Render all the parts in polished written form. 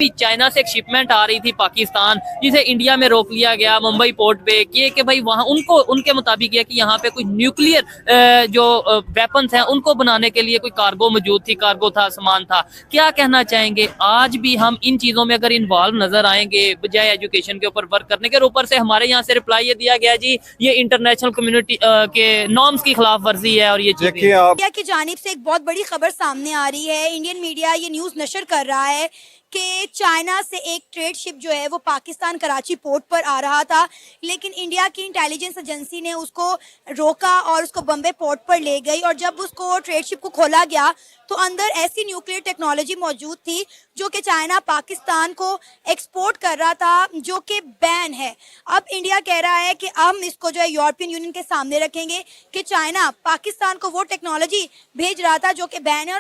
अभी चाइना से एक शिपमेंट आ रही थी पाकिस्तान, जिसे इंडिया में रोक लिया गया मुंबई पोर्ट पे कि भाई वहां उनको उनके मुताबिक ये कि यहाँ पे कोई न्यूक्लियर जो वेपन्स हैं उनको बनाने के लिए कोई कार्गो मौजूद थी, कार्गो था, सामान था। क्या कहना चाहेंगे, आज भी हम इन चीजों में अगर इन्वॉल्व नजर आएंगे बजाय एजुकेशन के ऊपर वर्क करने के? ऊपर से हमारे यहाँ से रिप्लाई ये दिया गया जी ये इंटरनेशनल कम्युनिटी के नॉर्म्स की खिलाफ वर्जी है। और ये देखिए इंडिया की जानिब से एक बहुत बड़ी खबर सामने आ रही है। इंडियन मीडिया ये न्यूज़ नशर कर रहा है कि चाइना से एक ट्रेड शिप जो है वो पाकिस्तान कराची पोर्ट पर आ रहा था, लेकिन इंडिया की इंटेलिजेंस एजेंसी ने उसको रोका और उसको बम्बे पोर्ट पर ले गई। और जब उसको ट्रेड शिप को खोला गया तो अंदर ऐसी न्यूक्लियर टेक्नोलॉजी मौजूद थी जो कि चाइना पाकिस्तान को एक्सपोर्ट कर रहा था, जो कि बैन है। अब इंडिया कह रहा है कि हम इसको जो है यूरोपियन यूनियन के सामने रखेंगे कि चाइना पाकिस्तान को वो टेक्नोलॉजी भेज रहा था जो कि बैन है।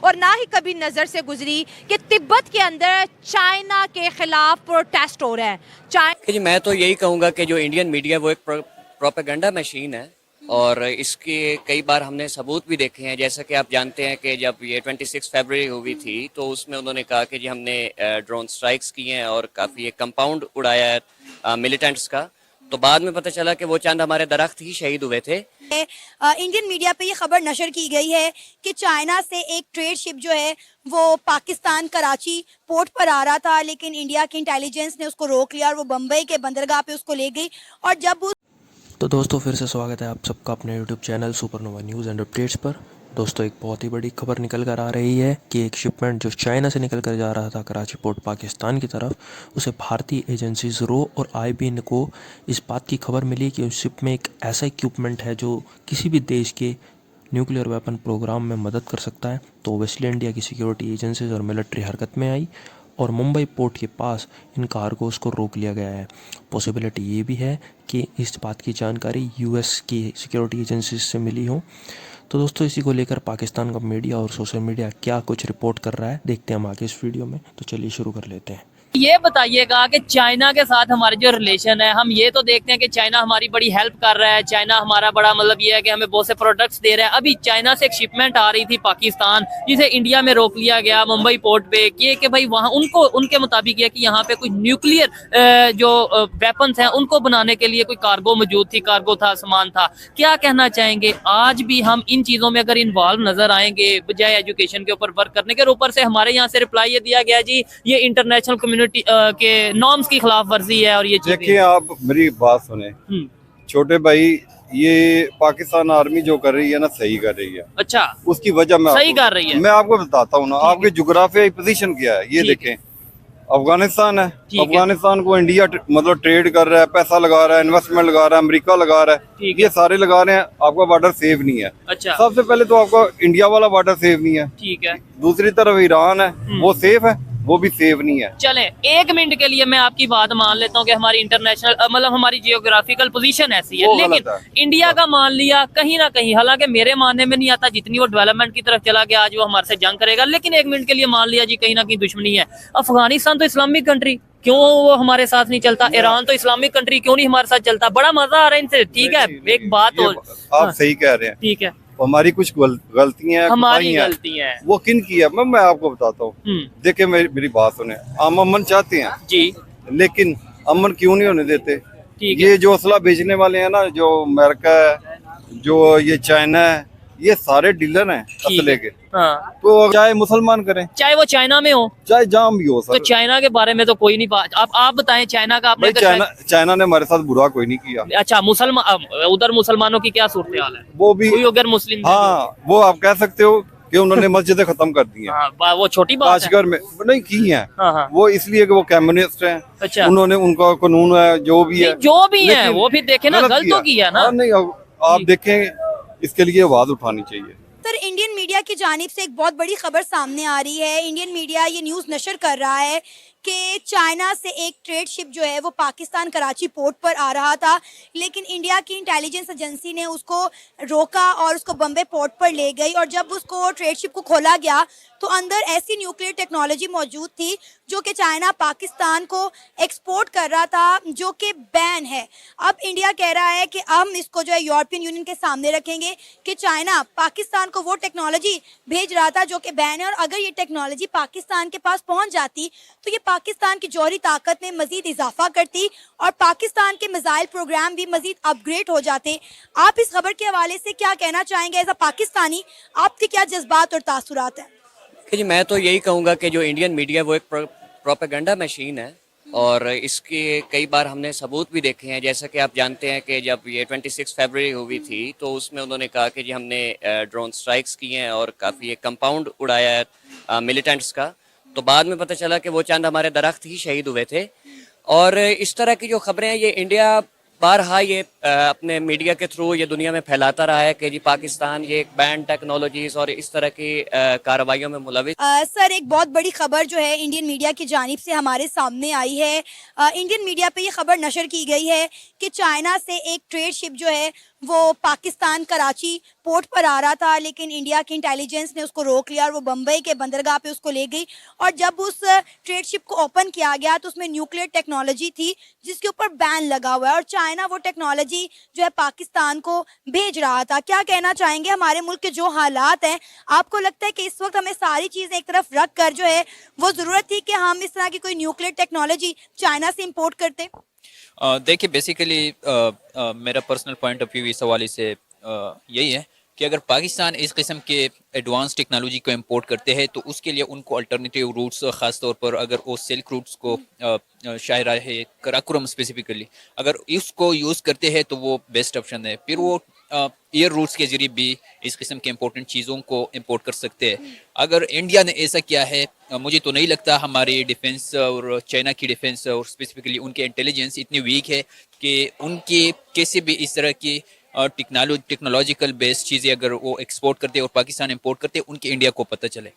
और ना ही कभी नजर से गुजरी कि तिब्बत के अंदर चाइना के खिलाफ प्रोटेस्ट हो रहा है। जी मैं तो यही कहूँगा कि जो इंडियन मीडिया वो एक प्रोपेगेंडा मशीन है और इसके कई बार हमने सबूत भी देखे हैं। जैसा कि आप जानते हैं कि जब ये 26 फरवरी हुई थी तो उसमें उन्होंने कहा कि जी हमने ड्रोन स्ट्राइक्स किए हैं और काफ़ी एक कंपाउंड उड़ाया है मिलिटेंट्स का। तो बाद में पता चला कि वो चंद हमारे दरख्त ही शहीद हुए थे। इंडियन मीडिया पे ये खबर नशर की गई है कि चाइना से एक ट्रेड शिप जो है वो पाकिस्तान कराची पोर्ट पर आ रहा था, लेकिन इंडिया की इंटेलिजेंस ने उसको रोक लिया और वो बम्बई के बंदरगाह पे उसको ले गई। और जब तो दोस्तों फिर से स्वागत है आप सबका अपने YouTube channel supernova news and updates पर। दोस्तों एक बहुत ही बड़ी खबर निकल कर आ रही है कि एक शिपमेंट जो चाइना से निकल कर जा रहा था कराची पोर्ट पाकिस्तान की तरफ, उसे भारतीय एजेंसीज रो और आईबीएन को इस बात की खबर मिली कि उस शिप में एक ऐसा इक्विपमेंट है जो किसी भी देश के न्यूक्लियर वेपन प्रोग्राम में मदद कर सकता है। तो ओबियसली इंडिया की सिक्योरिटी एजेंसीज और मिलिट्री हरकत में आई और मुंबई पोर्ट के पास इन कार्गोस को रोक लिया गया है। पॉसिबिलिटी ये भी है कि इस बात की जानकारी यूएस की सिक्योरिटी एजेंसीज से मिली हो। तो दोस्तों इसी को लेकर पाकिस्तान का मीडिया और सोशल मीडिया क्या कुछ रिपोर्ट कर रहा है देखते हैं हम आगे इस वीडियो में। तो चलिए शुरू कर लेते हैं। ये बताइएगा कि चाइना के साथ हमारे जो रिलेशन है, हम ये तो देखते हैं कि चाइना हमारी बड़ी हेल्प कर रहा है, चाइना हमारा बड़ा मतलब ये है कि हमें बहुत से प्रोडक्ट्स दे रहा है। अभी चाइना से एक शिपमेंट आ रही थी पाकिस्तान, जिसे इंडिया में रोक लिया गया मुंबई पोर्ट पे कि भाई वहां उनको उनके मुताबिक ये कि यहाँ पे कोई न्यूक्लियर जो वेपन्स हैं उनको बनाने के लिए कोई कार्गो मौजूद थी, कार्गो था, सामान था। क्या कहना चाहेंगे, आज भी हम इन चीजों में अगर इन्वॉल्व नजर आएंगे बजाय एजुकेशन के ऊपर वर्क करने के? ऊपर से हमारे यहाँ से रिप्लाई ये दिया गया जी ये इंटरनेशनल कम्युनिटी के नॉर्म्स की खिलाफ वर्जी है। और ये देखिए आप मेरी बात सुने छोटे भाई, ये पाकिस्तान आर्मी जो कर रही है ना सही कर रही है। अच्छा, उसकी वजह मैं सही कर रही है। मैं आपको बताता हूँ ना, आपके जुग्राफियाई पोजीशन क्या है ये देखें। अफगानिस्तान है, अफगानिस्तान को इंडिया मतलब ट्रेड कर रहा है, पैसा लगा रहा है, इन्वेस्टमेंट लगा रहा है, अमेरिका लगा रहा है, ये सारे लगा रहे हैं। आपका बॉर्डर सेफ नहीं है। अच्छा, सबसे पहले तो आपका इंडिया वाला बॉर्डर सेफ नहीं है। ठीक है। दूसरी तरफ ईरान है, वो सेफ है, वो भी सेफ नहीं है। चलें एक मिनट के लिए मैं आपकी बात मान लेता हूँ कि हमारी इंटरनेशनल मतलब हमारी जियोग्राफिकल पोजीशन ऐसी है, लेकिन इंडिया का मान लिया कहीं ना कहीं, हालांकि मेरे मानने में नहीं आता जितनी वो डेवलपमेंट की तरफ चला गया आज वो हमारे से जंग करेगा, लेकिन एक मिनट के लिए मान लिया जी कहीं ना कहीं दुश्मनी है। अफगानिस्तान तो इस्लामिक कंट्री, क्यों वो हमारे साथ नहीं चलता? ईरान तो इस्लामिक कंट्री, क्यों नहीं हमारे साथ चलता? बड़ा मजा आ रहा है इनसे। ठीक है, एक बात और आप सही कह रहे हैं। ठीक है, हमारी कुछ गलतियां, हमारी गलतियां हैं। वो किन की है मैं आपको बताता हूँ। देखिए मेरी बात सुने, हम अमन चाहते हैं जी, लेकिन अमन क्यों नहीं होने देते? ये जो असला बेचने वाले हैं ना, जो अमेरिका है, जो ये चाइना है, ये सारे डीलर हैं असले के। तो चाहे मुसलमान करें, चाहे वो चाइना में हो, चाहे जहाँ भी हो सर। तो चाइना के बारे में तो कोई नहीं बात। आप बताएं चाइना का आपने? चाइना ने हमारे साथ बुरा कोई नहीं किया। अच्छा, मुसलमान उधर मुसलमानों की क्या सूरत हाल है? वो भी अगर मुस्लिम, हाँ वो आप कह सकते हो कि उन्होंने मस्जिदें खत्म कर दी हैं। वो छोटी बात काशगर में नहीं की हैं। हाँ। वो इसलिए कि वो कम्युनिस्ट हैं। अच्छा, उन्होंने उनका कानून है जो भी है, वो भी देखे ना, गलत तो किया ना। नहीं आप देखें, इसके लिए आवाज उठानी चाहिए। सर इंडियन मीडिया की जानिब से एक बहुत बड़ी खबर सामने आ रही है। इंडियन मीडिया ये न्यूज़ नशर कर रहा है कि चाइना से एक ट्रेड शिप जो है वो पाकिस्तान कराची पोर्ट पर आ रहा था, लेकिन इंडिया की इंटेलिजेंस एजेंसी ने उसको रोका और उसको बम्बे पोर्ट पर ले गई। और जब उसको ट्रेड शिप को खोला गया तो अंदर ऐसी न्यूक्लियर टेक्नोलॉजी मौजूद थी जो कि चाइना पाकिस्तान को एक्सपोर्ट कर रहा था, जो कि बैन है। अब इंडिया कह रहा है कि हम इसको जो है यूरोपियन यूनियन के सामने रखेंगे कि चाइना पाकिस्तान को वो टेक्नोलॉजी भेज रहा था जो कि बैन है। और अगर ये टेक्नोलॉजी पाकिस्तान के पास पहुंच जाती तो ये पाकिस्तान की जौहरी ताकत में मजीद इजाफा करती और पाकिस्तान के मिसाइल प्रोग्राम भी मजीद अपग्रेड हो जाते। आप इस खबर के हवाले से क्या कहना चाहेंगे एज अ पाकिस्तानी, आपके क्या जज्बात और तासुरात हैं? कि जी मैं तो यही कहूँगा कि जो इंडियन मीडिया वो एक प्रोपेगेंडा मशीन है और इसके कई बार हमने सबूत भी देखे हैं। जैसा कि आप जानते हैं कि जब ये 26 फरवरी हुई थी तो उसमें उन्होंने कहा कि जी हमने ड्रोन स्ट्राइक्स किए हैं और काफ़ी एक कंपाउंड उड़ाया है मिलिटेंट्स का। तो बाद में पता चला कि वो चंद हमारे दरख्त ही शहीद हुए थे। और इस तरह की जो खबरें हैं ये इंडिया बारहा ये अपने मीडिया के थ्रू ये दुनिया में फैलाता रहा है कि जी पाकिस्तान ये एक बैंड टेक्नोलॉजीज और इस तरह की कार्रवाइयों में मुलविस। सर, एक बहुत बड़ी खबर जो है इंडियन मीडिया की जानिब से हमारे सामने आई है। इंडियन मीडिया पे ये खबर नशर की गई है कि चाइना से एक ट्रेड शिप जो है वो पाकिस्तान कराची पोर्ट पर आ रहा था, लेकिन इंडिया की इंटेलिजेंस ने उसको रोक लिया और वो बम्बई के बंदरगाह पे उसको ले गई। और जब उस ट्रेड शिप को ओपन किया गया तो उसमें न्यूक्लियर टेक्नोलॉजी थी जिसके ऊपर बैन लगा हुआ है और चाइना वो टेक्नोलॉजी जो है पाकिस्तान को भेज रहा था। क्या कहना चाहेंगे, हमारे मुल्क के जो हालात हैं, आपको लगता है कि इस वक्त हमें सारी चीज़ें एक तरफ रख कर जो है वो ज़रूरत थी कि हम इस तरह की कोई न्यूक्लियर टेक्नोलॉजी चाइना से इम्पोर्ट करते? देखिए बेसिकली मेरा पर्सनल पॉइंट ऑफ व्यू इस हवाले से यही है कि अगर पाकिस्तान इस किस्म के एडवांस टेक्नोलॉजी को इंपोर्ट करते हैं तो उसके लिए उनको अल्टरनेटिव रूट्स, ख़ास तौर पर अगर वो सिल्क रूट्स को शायरा है कराकुरम स्पेसिफिकली अगर इसको यूज़ करते हैं तो वो बेस्ट ऑप्शन है। फिर वो एयर रूट्स के ज़रिए भी इस किस्म के इंपॉर्टेंट चीज़ों को इंपोर्ट कर सकते हैं। अगर इंडिया ने ऐसा किया है, मुझे तो नहीं लगता हमारी डिफेंस और चाइना की डिफेंस और स्पेसिफिकली उनके इंटेलिजेंस इतनी वीक है कि उनकी कैसे भी इस तरह की टेक्नोलॉजिकल बेस्ड चीज़ें अगर वो एक्सपोर्ट करते और पाकिस्तान इंपोर्ट करते उनके इंडिया को पता चले।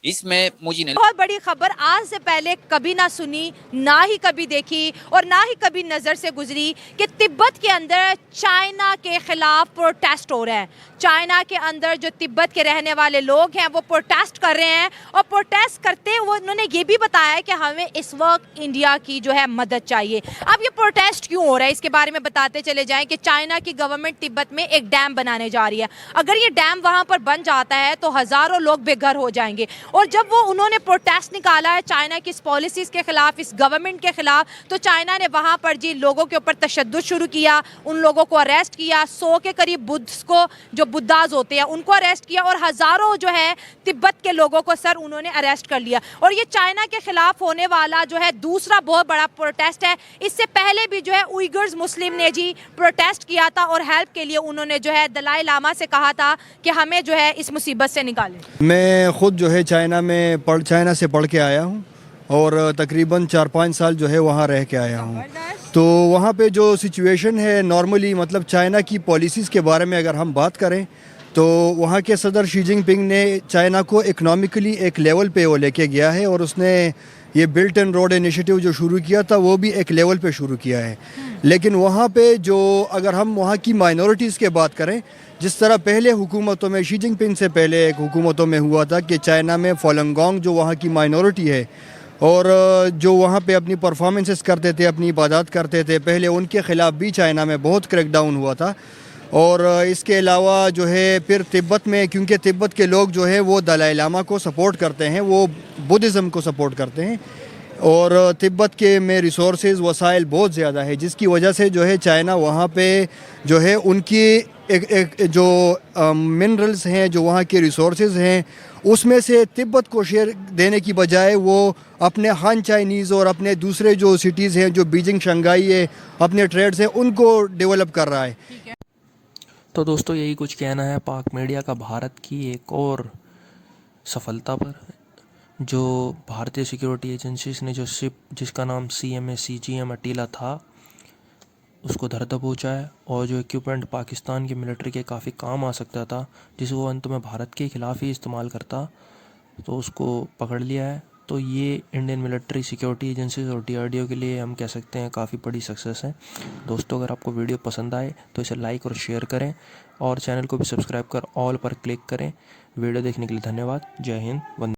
इसमें मुझे नहीं, बहुत बड़ी खबर आज से पहले कभी ना सुनी, ना ही कभी देखी और ना ही कभी नज़र से गुजरी कि तिब्बत के अंदर चाइना के खिलाफ प्रोटेस्ट हो रहा है। चाइना के अंदर जो तिब्बत के रहने वाले लोग हैं वो प्रोटेस्ट कर रहे हैं और प्रोटेस्ट करते हुए उन्होंने ये भी बताया कि हमें इस वक्त इंडिया की जो है मदद चाहिए। अब ये प्रोटेस्ट क्यों हो रहा है इसके बारे में बताते चले जाएं कि चाइना की गवर्नमेंट तिब्बत में एक डैम बनाने जा रही है। अगर ये डैम वहाँ पर बन जाता है तो हज़ारों लोग बेघर हो जाएंगे। और जब वो उन्होंने प्रोटेस्ट निकाला है चाइना की इस पॉलिसीज़ के ख़िलाफ़, इस गवर्नमेंट के ख़िलाफ़, तो चाइना ने वहाँ पर जी लोगों के ऊपर तशद्दुद शुरू किया, उन लोगों को अरेस्ट किया। 100 के करीब बुद्ध को जो बुद्धाज होते हैं उनको अरेस्ट किया और हज़ारों जो है तिब्बत के लोगों को सर उन्होंने अरेस्ट कर लिया। और ये चाइना के ख़िलाफ़ होने वाला जो है दूसरा बहुत बड़ा प्रोटेस्ट है। इससे पहले भी जो है उइगर्स मुस्लिम ने जी प्रोटेस्ट किया था और हेल्प के लिए उन्होंने जो है दलाई लामा से कहा था कि हमें जो है इस मुसीबत से निकालें। मैं ख़ुद जो है चाइना से पढ़ के आया हूँ और तकरीबन 4-5 साल जो है वहाँ रह के आया हूँ। तो वहाँ पे जो सिचुएशन है नॉर्मली, मतलब चाइना की पॉलिसीज़ के बारे में अगर हम बात करें तो वहाँ के सदर शी जिनपिंग ने चाइना को इकनॉमिकली एक लेवल पे वो लेके गया है और उसने ये बिल्ट एंड रोड इनिशिएटिव जो शुरू किया था वो भी एक लेवल पे शुरू किया है। लेकिन वहाँ पे जो अगर हम वहाँ की माइनॉरिटीज़ के बात करें, जिस तरह पहले हुकूमतों में शी जिनपिंग से पहले एक हुकूमतों में हुआ था कि चाइना में फॉलंगोंग जो वहाँ की माइनॉरिटी है और जो वहाँ पे अपनी परफॉर्मेंसेस करते थे, अपनी इबादत करते थे, पहले उनके ख़िलाफ़ भी चाइना में बहुत क्रैकडाउन हुआ था। और इसके अलावा जो है फिर तिब्बत में, क्योंकि तिब्बत के लोग जो है वो दलाई लामा को सपोर्ट करते हैं, वो बुद्धिज़्म को सपोर्ट करते हैं और तिब्बत के में रिसोर्सेज वसाइल बहुत ज़्यादा है, जिसकी वजह से जो है चाइना वहाँ पे जो है उनकी एक जो मिनरल्स हैं, जो वहाँ के रिसोर्सेज हैं, उसमें से तिब्बत को शेयर देने की बजाय वो अपने हान चाइनीज़ और अपने दूसरे जो सिटीज़ हैं, जो बीजिंग, शंघाई है, अपने ट्रेड्स हैं, उनको डेवलप कर रहा है। तो दोस्तों यही कुछ कहना है पाक मीडिया का भारत की एक और सफलता पर, जो भारतीय सिक्योरिटी एजेंसीज ने जो शिप जिसका नाम CGM अटीला था उसको धर दबोचा है और जो इक्विपमेंट पाकिस्तान की मिलिट्री के काफ़ी काम आ सकता था, जिसको अंत में भारत के ख़िलाफ़ ही इस्तेमाल करता, तो उसको पकड़ लिया है। तो ये इंडियन मिलिट्री सिक्योरिटी एजेंसीज और DRDO के लिए हम कह सकते हैं काफ़ी बड़ी सक्सेस है। दोस्तों अगर आपको वीडियो पसंद आए तो इसे लाइक और शेयर करें और चैनल को भी सब्सक्राइब कर ऑल पर क्लिक करें। वीडियो देखने के लिए धन्यवाद। जय हिंद, वंदे।